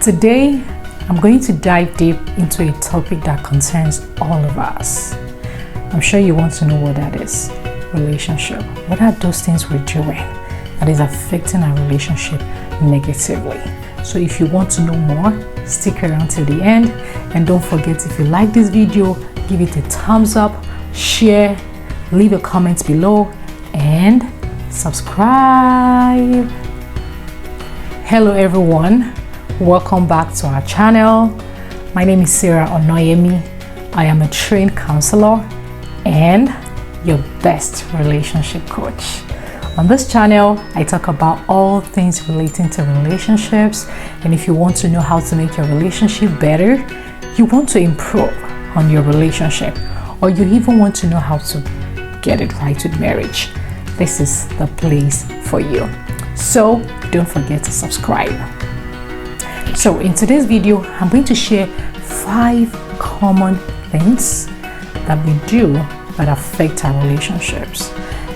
Today, I'm going to dive deep into a topic that concerns all of us. I'm sure you want to know what that is. Relationship. What are those things we're doing that is affecting our relationship negatively? So if you want to know more, stick around till the end. And don't forget, if you like this video, give it a thumbs up, share, leave a comment below, and subscribe. Hello everyone, welcome back to our channel. My name is Sarah Onoyemi. I am a trained counselor and your best relationship coach. On this channel, I talk about all things relating to relationships, and if you want to know how to make your relationship better, you want to improve on your relationship, or you even want to know how to get it right with marriage, this is the place for you. So don't forget to subscribe. So in today's video, I'm going to share 5 common things that we do that affect our relationships.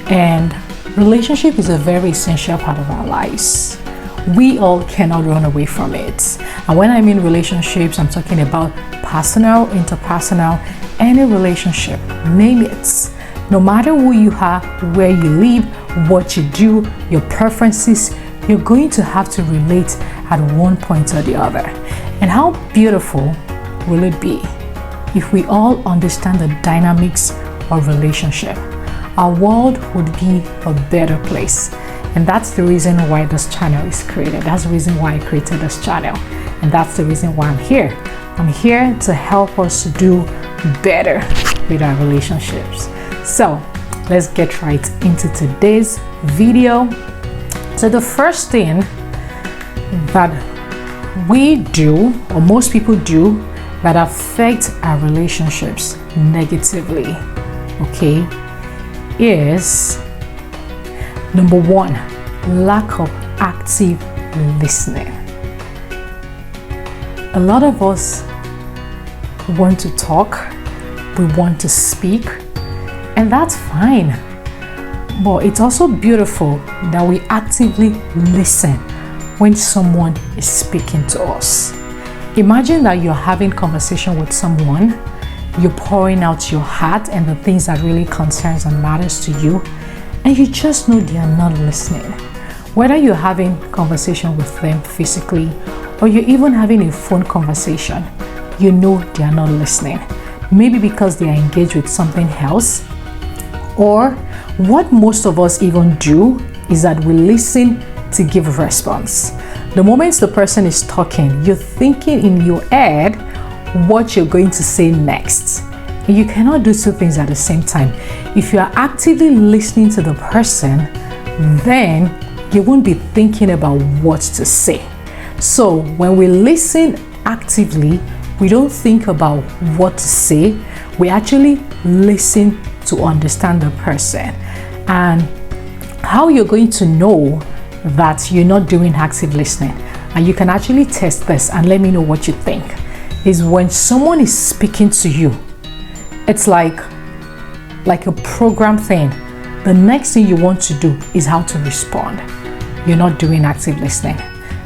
And relationship is a very essential part of our lives. We all cannot run away from it. And when I mean relationships, I'm talking about personal, interpersonal, any relationship, name it. No matter who you are, where you live, what you do, your preferences, you're going to have to relate at one point or the other. And how beautiful will it be if we all understand the dynamics of relationship? Our world would be a better place. And that's the reason why this channel is created. That's the reason why I created this channel. And that's the reason why I'm here. I'm here to help us do better with our relationships. So let's get right into today's video. So the first thing that we do, or most people do, that affect our relationships negatively, okay, is number 1, lack of active listening. A lot of us want to talk, we want to speak, and that's fine. But it's also beautiful that we actively listen when someone is speaking to us. Imagine that you're having conversation with someone, you're pouring out your heart and the things that really concerns and matters to you, and you just know they are not listening. Whether you're having conversation with them physically or you're even having a phone conversation, you know they are not listening. Maybe because they are engaged with something else, or what most of us even do is that we listen to give a response. The moment the person is talking, you're thinking in your head what you're going to say next. And you cannot do 2 things at the same time. If you are actively listening to the person, then you won't be thinking about what to say. So when we listen actively, we don't think about what to say. We actually listen to understand the person. And how you're going to know that you're not doing active listening, and you can actually test this and let me know what you think, is when someone is speaking to you, it's like a program thing. The next thing you want to do is how to respond. You're not doing active listening.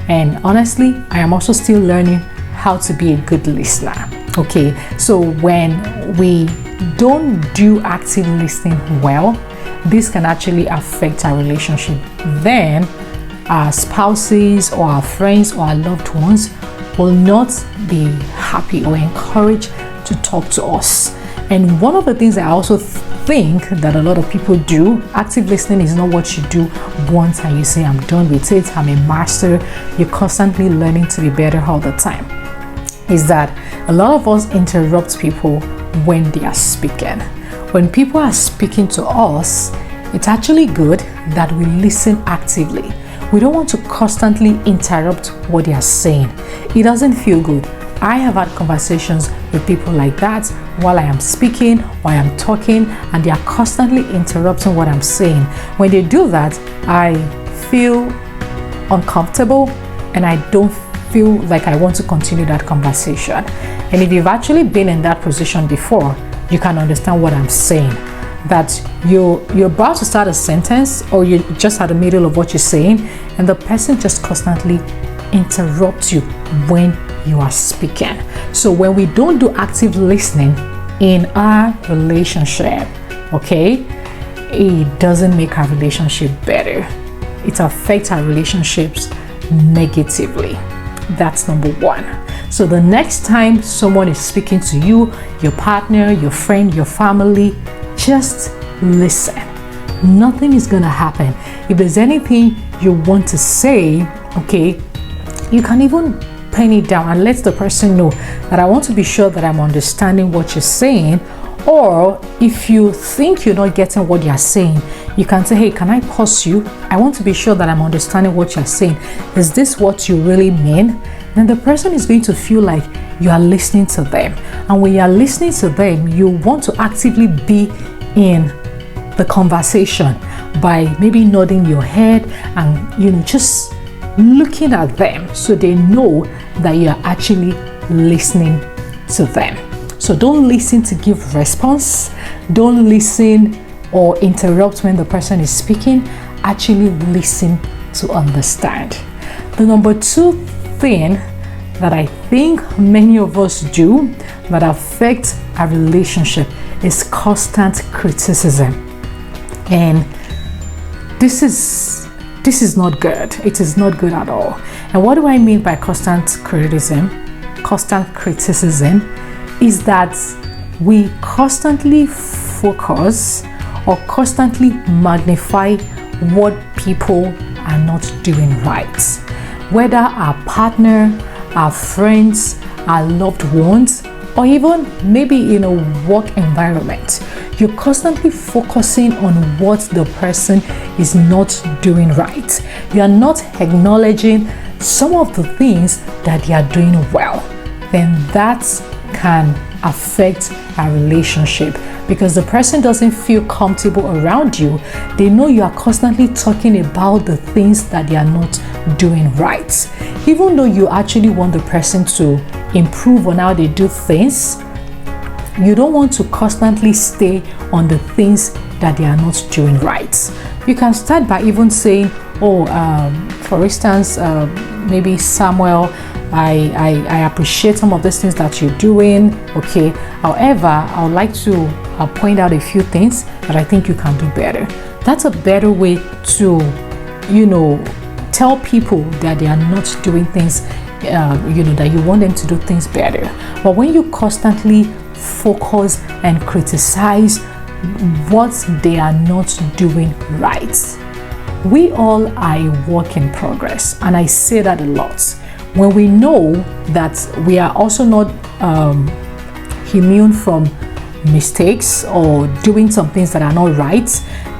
And honestly, I am also still learning how to be a good listener. Okay, so when we don't do active listening well, this can actually affect our relationship. Then our spouses or our friends or our loved ones will not be happy or encouraged to talk to us. And one of the things I also think that a lot of people do, active listening is not what you do once and you say, I'm done with it, I'm a master. You're constantly learning to be better all the time. Is that a lot of us interrupt people when they are speaking. When people are speaking to us, it's actually good that we listen actively. We don't want to constantly interrupt what they are saying. It doesn't feel good. I have had conversations with people like that while I am speaking, while I'm talking, and they are constantly interrupting what I'm saying. When they do that, I feel uncomfortable and I don't feel like I want to continue that conversation. And if you've actually been in that position before, you can understand what I'm saying. That you're about to start a sentence, or you're just at the middle of what you're saying, and the person just constantly interrupt you when you are speaking. So when we don't do active listening in our relationship, okay, it doesn't make our relationship better. It affects our relationships negatively. That's number one. So the next time someone is speaking to you, your partner, your friend, your family, just listen. Nothing is gonna happen. If there's anything you want to say, okay, you can even pen it down and let the person know that I want to be sure that I'm understanding what you're saying. Or if you think you're not getting what you're saying, you can say, hey, can I pause you? I want to be sure that I'm understanding what you're saying. Is this what you really mean? Then the person is going to feel like you are listening to them. And when you are listening to them, you want to actively be in the conversation by maybe nodding your head and, just looking at them so they know that you are actually listening to them. So don't listen to give response. Don't listen or interrupt when the person is speaking. Actually listen to understand. The number 2 thing that I think many of us do that affects our relationship is constant criticism. And this is not good. It is not good at all. And what do I mean by constant criticism? Constant criticism is that we constantly focus or constantly magnify what people are not doing right. Whether our partner, our friends, our loved ones, or even maybe in a work environment, you're constantly focusing on what the person is not doing right. You are not acknowledging some of the things that they are doing well. Then that can affect our relationship because the person doesn't feel comfortable around you. They know you are constantly talking about the things that they are not doing right. Even though you actually want the person to improve on how they do things, you don't want to constantly stay on the things that they are not doing right. You can start by even saying, for instance, maybe Samuel, I appreciate some of these things that you're doing. Okay, however, I would like to point out a few things that I think you can do better. That's a better way to, tell people that they are not doing things, that you want them to do things better. But when you constantly focus and criticize what they are not doing right, we all are a work in progress, and I say that a lot. When we know that we are also not immune from mistakes or doing some things that are not right,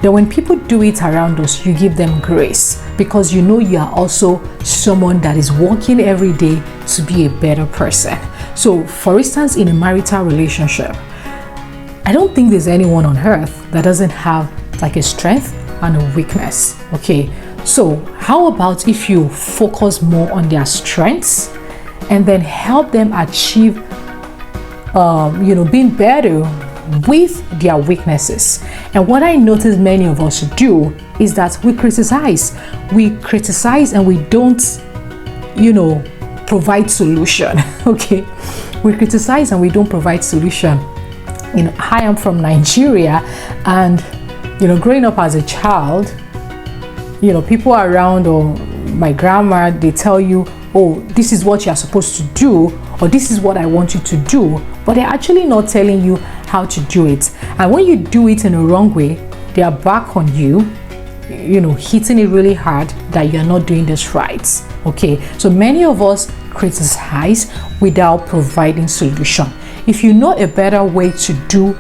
then when people do it around us, you give them grace because you know you are also someone that is working every day to be a better person. So, for instance, in a marital relationship, I don't think there's anyone on earth that doesn't have like a strength and a weakness. Okay, so how about if you focus more on their strengths and then help them achieve being better with their weaknesses. And what I notice many of us do is that we criticize and we don't provide solution. Okay, we criticize and we don't provide solution. I am from Nigeria, and growing up as a child, people around or my grandma, they tell you, oh, this is what you're supposed to do, or this is what I want you to do, but they're actually not telling you how to do it. And when you do it in a wrong way, they are back on you, hitting it really hard that you're not doing this right. Okay, so many of us criticize without providing solution. If you know a better way to do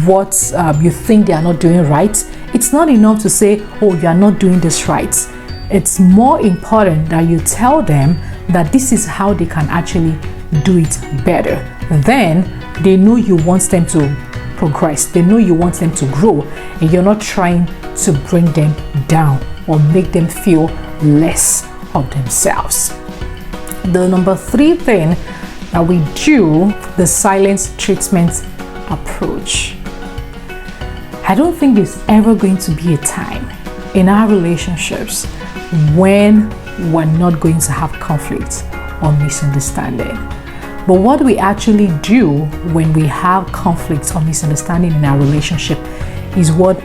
what you think they are not doing right, it's not enough to say, oh, you are not doing this right. It's more important that you tell them that this is how they can actually do it better. Then they know you want them to progress. They know you want them to grow, and you're not trying to bring them down or make them feel less of themselves. The number 3 thing that we do, the silence treatment approach. I don't think there's ever going to be a time in our relationships when we're not going to have conflict or misunderstanding. But what we actually do when we have conflict or misunderstanding in our relationship is what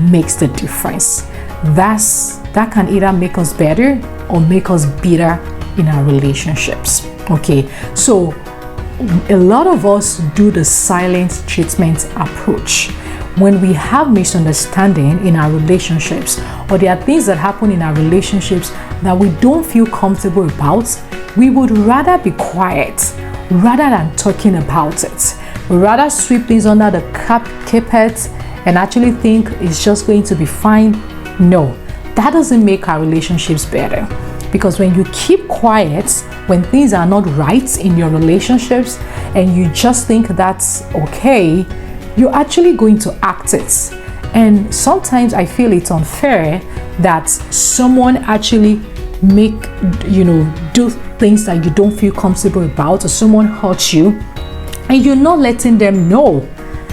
makes the difference. That can either make us better or make us bitter in our relationships. Okay, so a lot of us do the silent treatment approach. When we have misunderstanding in our relationships, or there are things that happen in our relationships that we don't feel comfortable about, we would rather be quiet rather than talking about it. We rather sweep things under the carpet and actually think it's just going to be fine. No, that doesn't make our relationships better. Because when you keep quiet, when things are not right in your relationships and you just think that's okay, you're actually going to act it. And sometimes I feel it's unfair that someone actually do things that you don't feel comfortable about, or someone hurts you and you're not letting them know.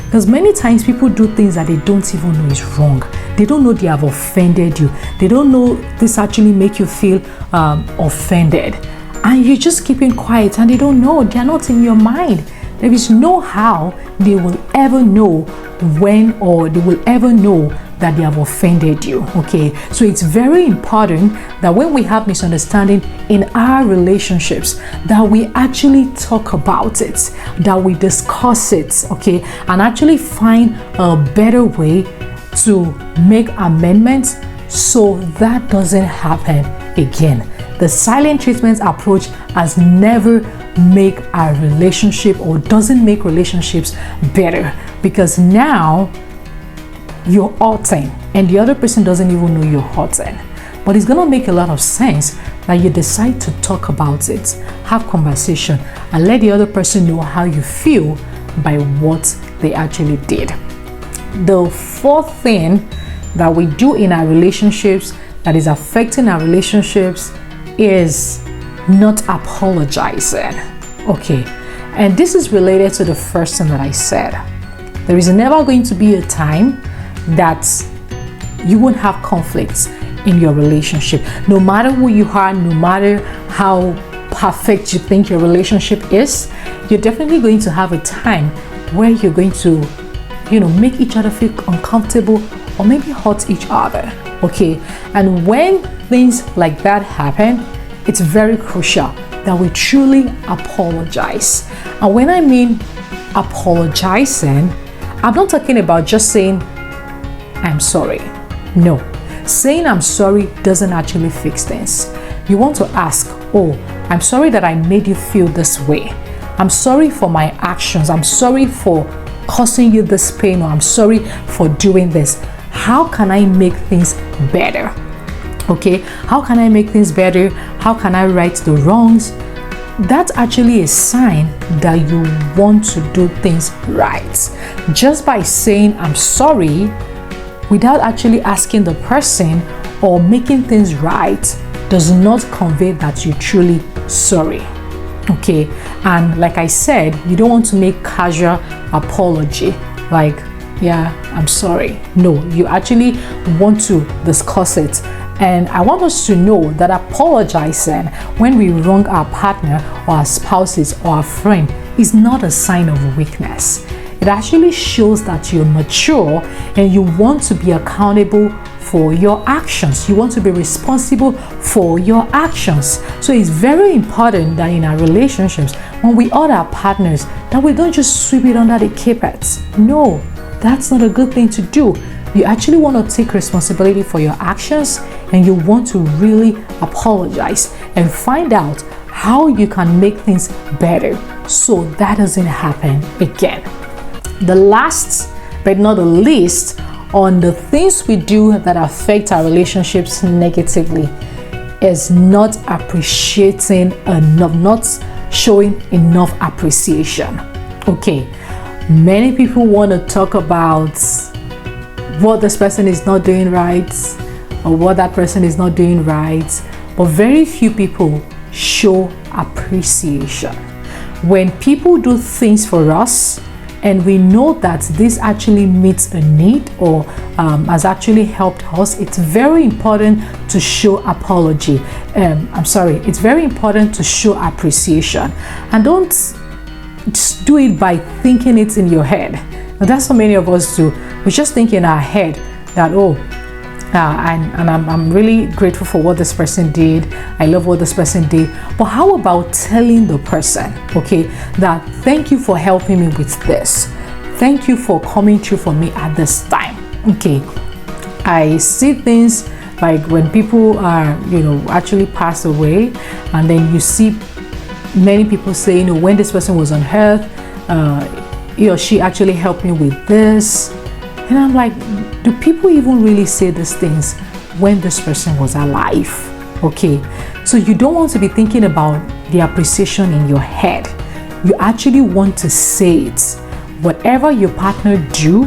Because many times people do things that they don't even know is wrong. They don't know they have offended you. They don't know this actually make you feel offended. And you're just keeping quiet and they don't know. They're not in your mind. There is no how they will ever know when, or they will ever know that they have offended you. Okay, so it's very important that when we have misunderstanding in our relationships, that we actually talk about it, that we discuss it, okay, and actually find a better way to make amendments so that doesn't happen again. The silent treatment approach has never make our relationship, or doesn't make relationships better, because now you're hurting and the other person doesn't even know you're hurting. But it's gonna make a lot of sense that you decide to talk about it, have conversation, and let the other person know how you feel by what they actually did. The fourth thing that we do in our relationships that is affecting our relationships is not apologizing. Okay, and this is related to the first thing that I said. There is never going to be a time that you won't have conflicts in your relationship. No matter who you are, no matter how perfect you think your relationship is, you're definitely going to have a time where you're going to, make each other feel uncomfortable or maybe hurt each other. Okay, and when things like that happen, it's very crucial that we truly apologize. And when I mean apologizing, I'm not talking about just saying I'm sorry. No, saying I'm sorry doesn't actually fix things. You want to ask, oh, I'm sorry that I made you feel this way. I'm sorry for my actions. I'm sorry for causing you this pain, or I'm sorry for doing this. How can I make things better? Okay, how can I make things better? How can I right the wrongs? That's actually a sign that you want to do things right. Just by saying I'm sorry without actually asking the person or making things right does not convey that you're truly sorry. Okay, and like I said, you don't want to make casual apology like, yeah, I'm sorry. No, you actually want to discuss it. And I want us to know that apologizing when we wrong our partner or our spouses or our friend is not a sign of weakness. It actually shows that you're mature and you want to be accountable for your actions. You want to be responsible for your actions. So it's very important that in our relationships, when we hurt our partners, that we don't just sweep it under the carpet. No, that's not a good thing to do. You actually want to take responsibility for your actions, and you want to really apologize and find out how you can make things better so that doesn't happen again. The last but not the least on the things we do that affect our relationships negatively is not appreciating enough, not showing enough appreciation. Okay, many people want to talk about what this person is not doing right or what that person is not doing right, but very few people show appreciation. When people do things for us, and we know that this actually meets a need or has actually helped us, it's very important to show apology. It's very important to show appreciation, and don't just do it by thinking it in your head. Now, that's what many of us do. We just think in our head that, I'm really grateful for what this person did. I love what this person did. But how about telling the person, okay, that thank you for helping me with this. Thank you for coming through for me at this time. Okay, I see things like when people are, actually pass away, and then you see many people say, when this person was on earth, he or she actually helped me with this. And I'm like, do people even really say these things when this person was alive? Okay, so you don't want to be thinking about the appreciation in your head. You actually want to say it. Whatever your partner do,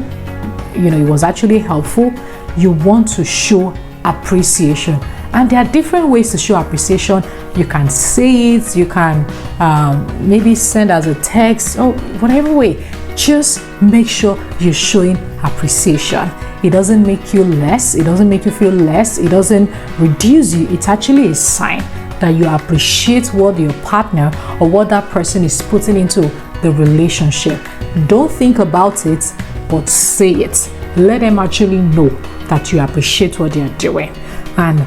it was actually helpful. You want to show appreciation, and there are different ways to show appreciation. You can say it, you can maybe send as a text, or whatever way. Just make sure you're showing appreciation. It doesn't make you less, it doesn't make you feel less, it doesn't reduce you. It's actually a sign that you appreciate what your partner or what that person is putting into the relationship. Don't think about it, but say it. Let them actually know that you appreciate what they're doing. And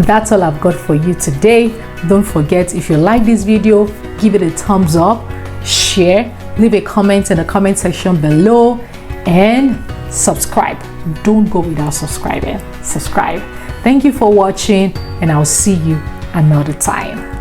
that's all I've got for you today. Don't forget, if you like this video, give it a thumbs up, share, leave a comment in the comment section below, and subscribe. Don't go without subscribing. Subscribe. Thank you for watching, and I'll see you another time.